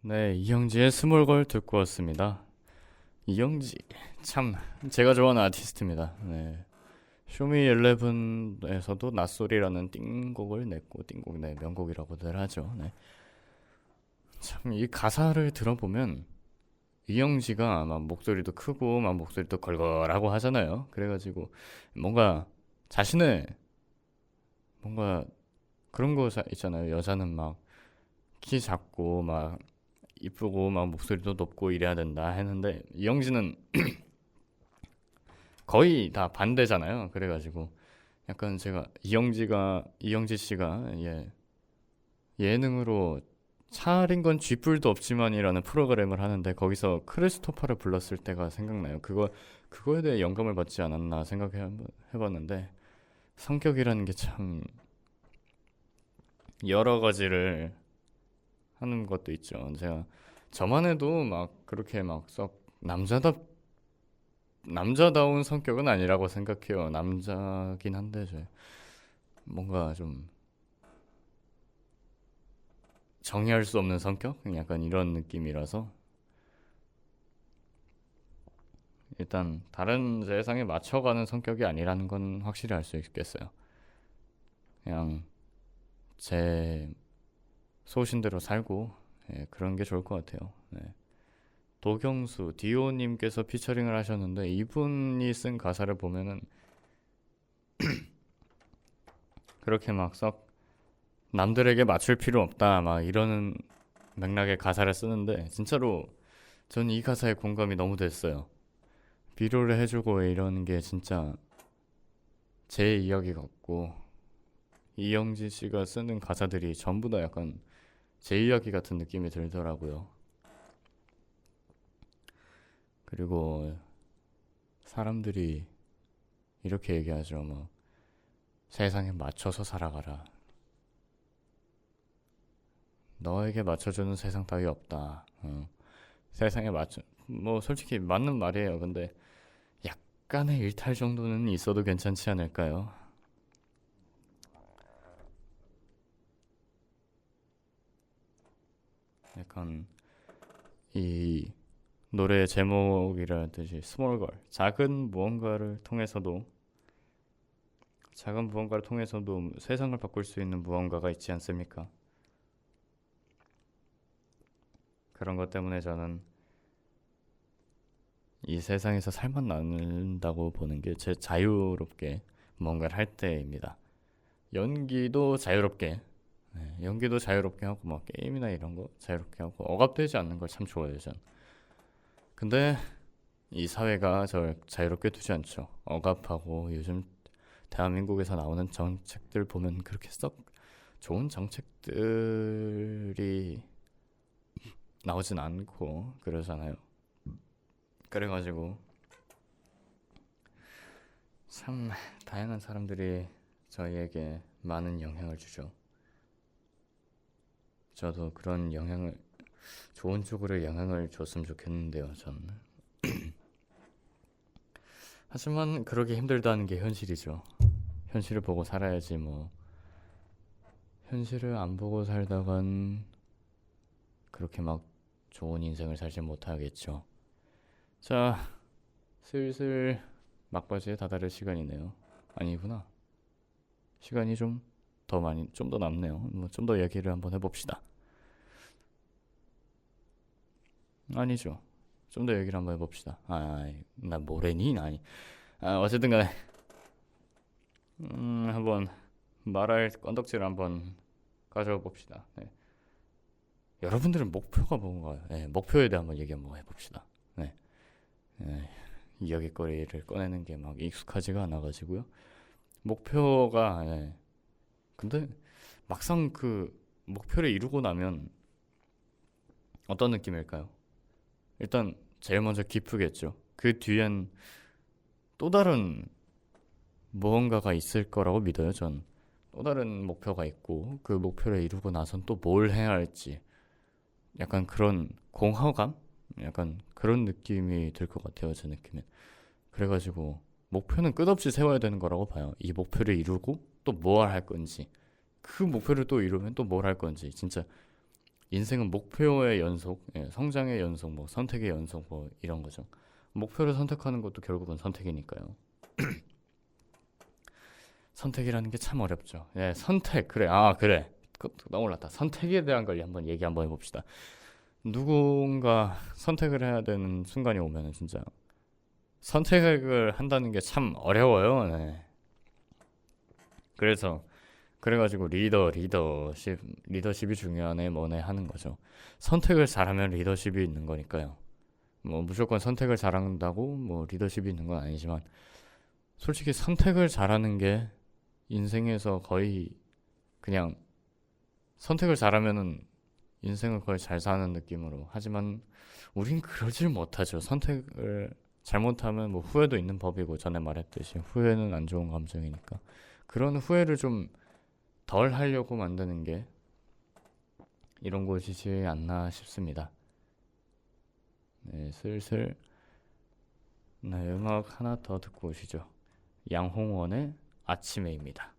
네, 이영지의 스몰걸 듣고 왔습니다. 이영지 참 제가 좋아하는 아티스트입니다. 네. 쇼미엘레븐에서도 낯소리라는 띵곡을 냈고, 띵곡 네 명곡이라고들 하죠. 네. 참 이 가사를 들어보면 이영지가 막 목소리도 크고 막 목소리도 걸걸하고 하잖아요. 그래가지고 뭔가 자신의 뭔가 그런 거 있잖아요. 여자는 막 키 작고 막 이쁘고 막 목소리도 높고 이래야 된다 했는데 이영지는 거의 다 반대잖아요. 그래가지고 약간 제가 이영지 씨가 예능으로 차린 건 쥐뿔도 없지만이라는 프로그램을 하는데 거기서 크리스토퍼를 불렀을 때가 생각나요. 그거에 대해 영감을 받지 않았나 생각해봤는데 성격이라는 게 참 여러 가지를 하는 것도 있죠. 제가 저만 해도 막 그렇게 막 썩 남자다운 성격은 아니라고 생각해요. 남자긴 한데 뭔가 좀 정의할 수 없는 성격? 약간 이런 느낌이라서 일단 다른 세상에 맞춰가는 성격이 아니라는 건 확실히 알 수 있겠어요. 그냥 제 소신대로 살고 그런 게 좋을 것 같아요. 네. 도경수 디오님께서 피처링을 하셨는데 이분이 쓴 가사를 보면은 그렇게 막 썩 남들에게 맞출 필요 없다 막 이러는 맥락의 가사를 쓰는데 진짜로 전 이 가사에 공감이 너무 됐어요. 위로를 해주고 이러는 게 진짜 제 이야기 같고 이영지 씨가 쓰는 가사들이 전부 다 약간 제 이야기 같은 느낌이 들더라고요. 그리고 사람들이 이렇게 얘기하죠. 뭐 세상에 맞춰서 살아가라. 너에게 맞춰주는 세상 따위 없다. 세상에 맞춰 뭐 솔직히 맞는 말이에요. 근데 약간의 일탈 정도는 있어도 괜찮지 않을까요? 약간 이 노래 제목이라듯이 스몰걸 작은 무언가를 통해서도 세상을 바꿀 수 있는 무언가가 있지 않습니까? 그런 것 때문에 저는 이 세상에서 살만 나는다고 보는 게 제 자유롭게 뭔가를 할 때입니다. 연기도 자유롭게 하고 막 게임이나 이런 거 자유롭게 하고 억압되지 않는 걸 참 좋아해요. 전. 근데 이 사회가 저를 자유롭게 두지 않죠. 억압하고 요즘 대한민국에서 나오는 정책들 보면 그렇게 썩 좋은 정책들이 나오진 않고 그러잖아요. 그래가지고 참 다양한 사람들이 저희에게 많은 영향을 주죠. 저도 그런 영향을 좋은 쪽으로 영향을 줬으면 좋겠는데요. 저는 하지만 그러기 힘들다는 게 현실이죠. 현실을 보고 살아야지 뭐. 현실을 안 보고 살다간 그렇게 막 좋은 인생을 살지 못하겠죠. 자, 슬슬 막바지에 다다를 시간이네요. 아니구나. 시간이 좀 더 남네요. 뭐 좀 더 얘기를 한번 해봅시다. 아니죠. 좀 더 얘기를 한번 해봅시다. 나 뭐래니? 아니. 어쨌든 간에 한번 말할 건덕지를 한번 가져와 봅시다. 네. 여러분들은 목표가 뭔가요? 네, 목표에 대해 한번 얘기 한번 해봅시다. 네. 이야기거리를 꺼내는 게 막 익숙하지가 않아가지고요. 목표가 근데 막상 그 목표를 이루고 나면 어떤 느낌일까요? 일단 제일 먼저 기쁘겠죠. 그 뒤엔 또 다른 무언가가 있을 거라고 믿어요. 전 또 다른 목표가 있고 그 목표를 이루고 나선 또 뭘 해야 할지 약간 그런 공허감? 약간 그런 느낌이 들 것 같아요. 제 느낌엔. 그래가지고 목표는 끝없이 세워야 되는 거라고 봐요. 이 목표를 이루고 또 뭘 할 건지, 그 목표를 또 이루면 또 뭘 할 건지. 진짜 인생은 목표의 연속, 성장의 연속, 뭐 선택의 연속, 뭐 이런 거죠. 목표를 선택하는 것도 결국은 선택이니까요. 선택이라는 게 참 어렵죠. 선택. 그래. 떠올랐다. 선택에 대한 걸 한번 얘기 한번 해봅시다. 누군가 선택을 해야 되는 순간이 오면은 진짜 선택을 한다는 게 참 어려워요. 그래가지고 리더십이 중요하네 뭐네 하는 거죠. 선택을 잘하면 리더십이 있는 거니까요. 뭐 무조건 선택을 잘한다고 뭐 리더십이 있는 건 아니지만 솔직히 선택을 잘하는 게 인생에서 거의 그냥 선택을 잘하면은 인생을 거의 잘 사는 느낌으로. 하지만 우린 그러질 못하죠. 선택을 잘못하면 뭐 후회도 있는 법이고, 전에 말했듯이 후회는 안 좋은 감정이니까 그런 후회를 좀 덜 하려고 만드는 게 이런 곳이지 않나 싶습니다. 슬슬 음악 하나 더 듣고 오시죠. 양홍원의 아침에입니다.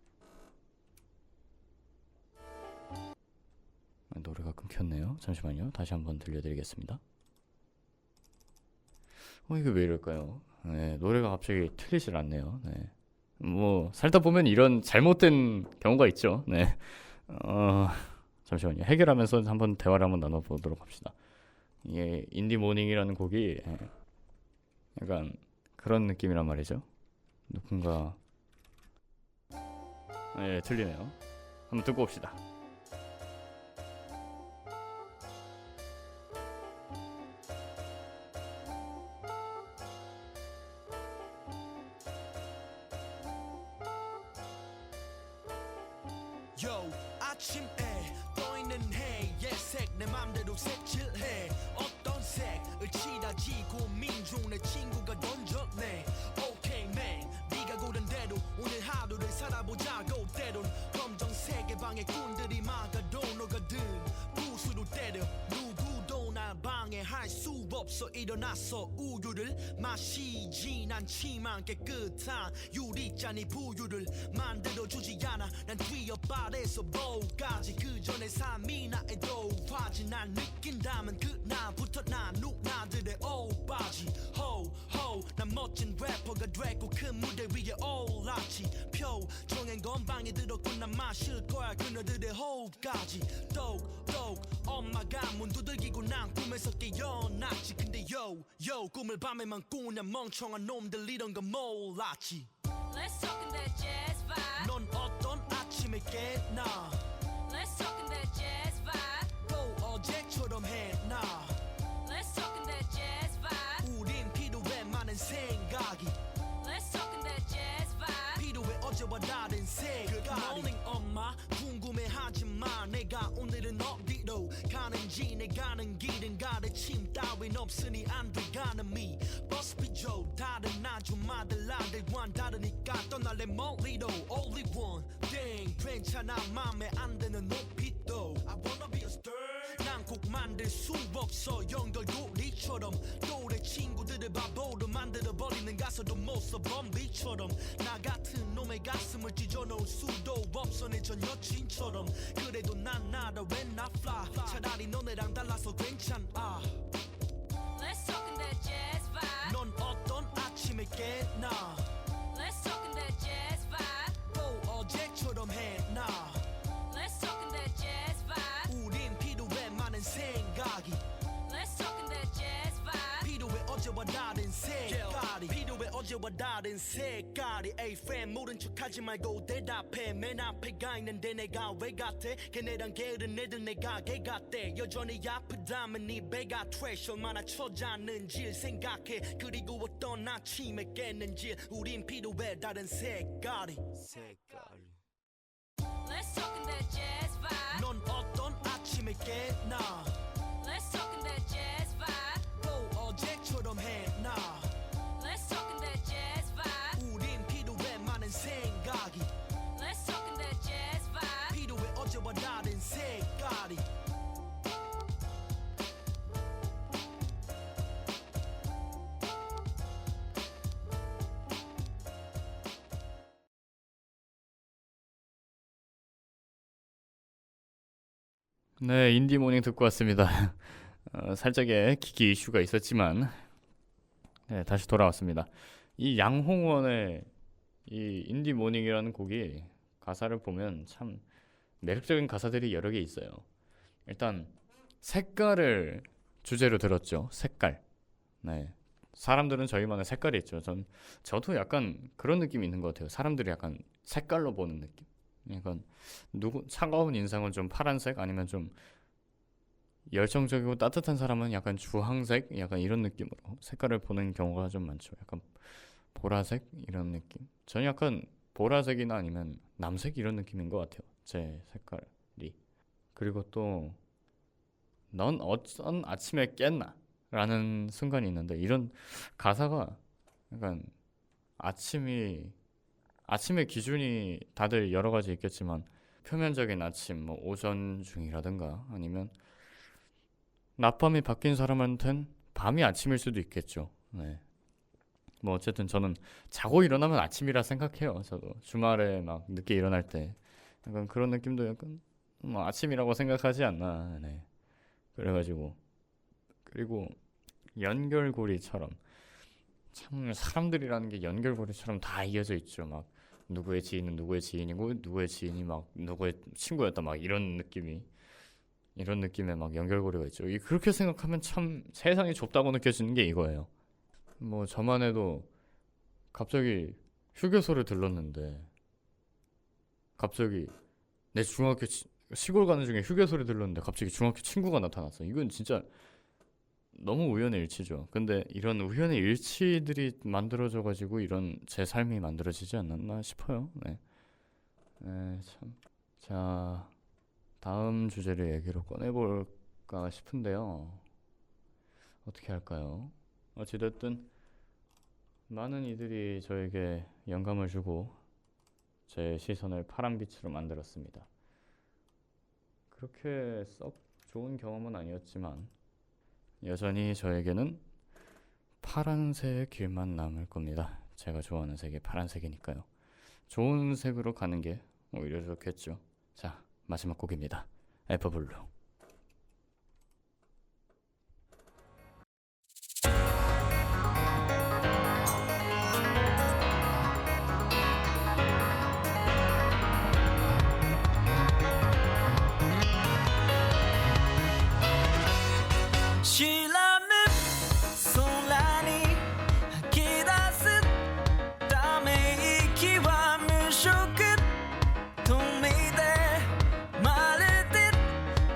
노래가 끊겼네요. 잠시만요. 다시 한번 들려드리겠습니다. 이게 왜 이럴까요? 노래가 갑자기 틀리질 않네요. 뭐 살다 보면 이런 잘못된 경우가 있죠. 잠시만요. 해결하면서 한번 대화를 한번 나눠보도록 합시다. 이게 인디 모닝이라는 곡이 약간 그런 느낌이란 말이죠. 누군가 틀리네요. 한번 듣고 봅시다. Yo, 아침에 떠있는 해의 색 내 맘대로 색칠해. 어떤 색을 칠하지 고민 중 내 친구가 던졌네. Okay man, 네가 고른 대로 오늘 하루를 살아보자고. 때론 검정색의 방해 꾼들이 막아도 녹아든 부수로 때려. 누구도 날 방해할 수 없어. 일어나서 우유를 마시진 않지만 깨끗한 유리잔이 부유를 만들어주지 않아. 난 뛰어빠래서 뭐까지 그 전에 삶이 나에도 화지. 난 느낀다면 그날부터 난 누나들의 오빠지. 호호 난 멋진 래퍼가 됐고 큰 무대 위에 올랐지. 표정엔 건방에 들었고 난 마실 거야 그녀들의 호흡까지. 똑똑 엄마가 문 두들기고 난 꿈에서 깨어났지. 근데 yo 꿈을 밤에만 꾸냐 멍청한 놈들 이런 건 몰랐지. Let's talk in that jazz vibe. 넌 어떤 아침에 깨나 Let's talk in that jazz vibe. 또 어제처럼 해나. Let's talk in that jazz vibe. 우린 필요해 다른 색깔이 morning 엄마 궁금해하지마 내가 오늘은 어디로 가는지 내 가는 길은 가르침 따윈 없으니 안 돼가는 미 버스피죠 다른 아줌마들 아들과는 다르니까 떠날래 멀리로 only one thing 괜찮아 맘에 안 드는 높이도 I wanna be a star 난 꼭 만들 수 없어 연결고리처럼 또래 친구들을 바보로 만들어버리는 가사도 못 써 범비처럼 나 같은 놈의 가슴을 찢어놓을 수도 없어 내 전 여친처럼 그래도 난 나라 when I fly 차라리 너네랑 달라서 괜찮아 Let's talk in that jazz vibe. 넌 어떤 아침에 깨나 Let's talk in that jazz vibe. 또 어제처럼 해나 Let's talk in that jazz vibe. 우린 필요해 많은 생각이 Let's talk in that jazz vibe. 필요해 어제와 다른 색깔이 필요해 어제와 다른 색깔이 에이 friend 모른 척하지 말고 대답해 맨 앞에 가 있는데 내가 왜 같아 걔네랑 게으른 애들 내가 개 같대 여전히 아프다면 네 배가 트래쉬 얼마나 처졌는지 생각해 그리고 어떤 아침에 깼는지 우린 필요해 다른 색깔이 Let's talk in that jazz vibe. 넌 어떤 아침에 깨나 Let's talk in that jazz vibe. 또 어제처럼 해나 Let's talk in that jazz vibe. 우린 필요해 많은 생각이 Let's talk in that jazz vibe. 필요해 어제와 다른 색깔이 네, 인디 모닝 듣고 왔습니다. 살짝의 기기 이슈가 있었지만 네, 다시 돌아왔습니다. 이 양홍원의 이 인디 모닝이라는 곡이 가사를 보면 참 매력적인 가사들이 여러 개 있어요. 일단 색깔을 주제로 들었죠. 색깔. 네. 사람들은 저희만의 색깔이 있죠. 저도 약간 그런 느낌이 있는 것 같아요. 사람들이 약간 색깔로 보는 느낌. 약간 차가운 인상은 좀 파란색 아니면 좀 열정적이고 따뜻한 사람은 약간 주황색 약간 이런 느낌으로 색깔을 보는 경우가 좀 많죠. 약간 보라색 이런 느낌. 저는 약간 보라색이나 아니면 남색 이런 느낌인 것 같아요. 제 색깔이. 그리고 또 넌 어떤 아침에 깼나? 라는 순간이 있는데 이런 가사가 약간 아침의 기준이 다들 여러 가지 있겠지만 표면적인 아침, 뭐 오전 중이라든가 아니면 낮밤이 바뀐 사람한텐 밤이 아침일 수도 있겠죠. 네. 뭐 어쨌든 저는 자고 일어나면 아침이라 생각해요. 저도 주말에 막 늦게 일어날 때 약간 그런 느낌도 약간 뭐 아침이라고 생각하지 않나. 네. 그래가지고 그리고 연결고리처럼 참 사람들이라는 게 연결고리처럼 다 이어져 있죠. 막 누구의 지인은 누구의 지인이고 누구의 지인이 막 누구의 친구였다 막 이런 느낌의 막 연결고리가 있죠. 그렇게 생각하면 참 세상이 좁다고 느껴지는 게 이거예요. 뭐 저만 해도 갑자기 휴게소를 들렀는데 갑자기 내 중학교 시골 가는 중에 휴게소를 들렀는데 갑자기 중학교 친구가 나타났어. 이건 진짜 너무 우연의 일치죠. 근데 이런 우연의 일치들이 만들어져가지고 이런 제 삶이 만들어지지 않았나 싶어요. 네, 참. 자, 다음 주제를 얘기로 꺼내볼까 싶은데요. 어떻게 할까요? 어찌됐든 많은 이들이 저에게 영감을 주고 제 시선을 파란빛으로 만들었습니다. 그렇게 썩 좋은 경험은 아니었지만 여전히 저에게는 파란색 길만 남을 겁니다. 제가 좋아하는 색이 파란색이니까요. 좋은 색으로 가는 게 오히려 좋겠죠. 자, 마지막 곡입니다. 에버블루. 신라면 소란이 기다스 땀에 익히와 물쇼끝 동미대 마를 듯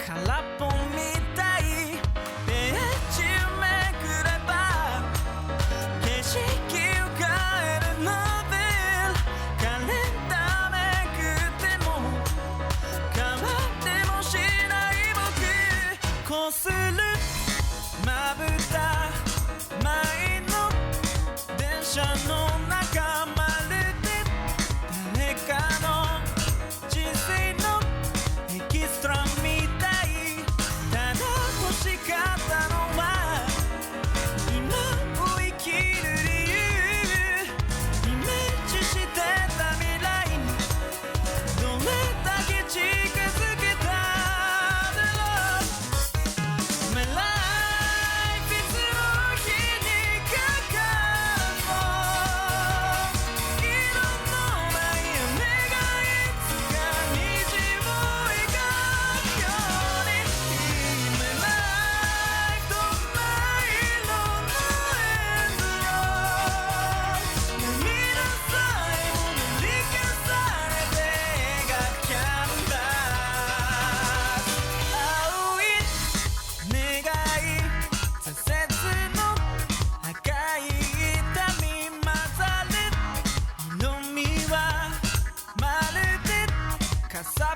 sorry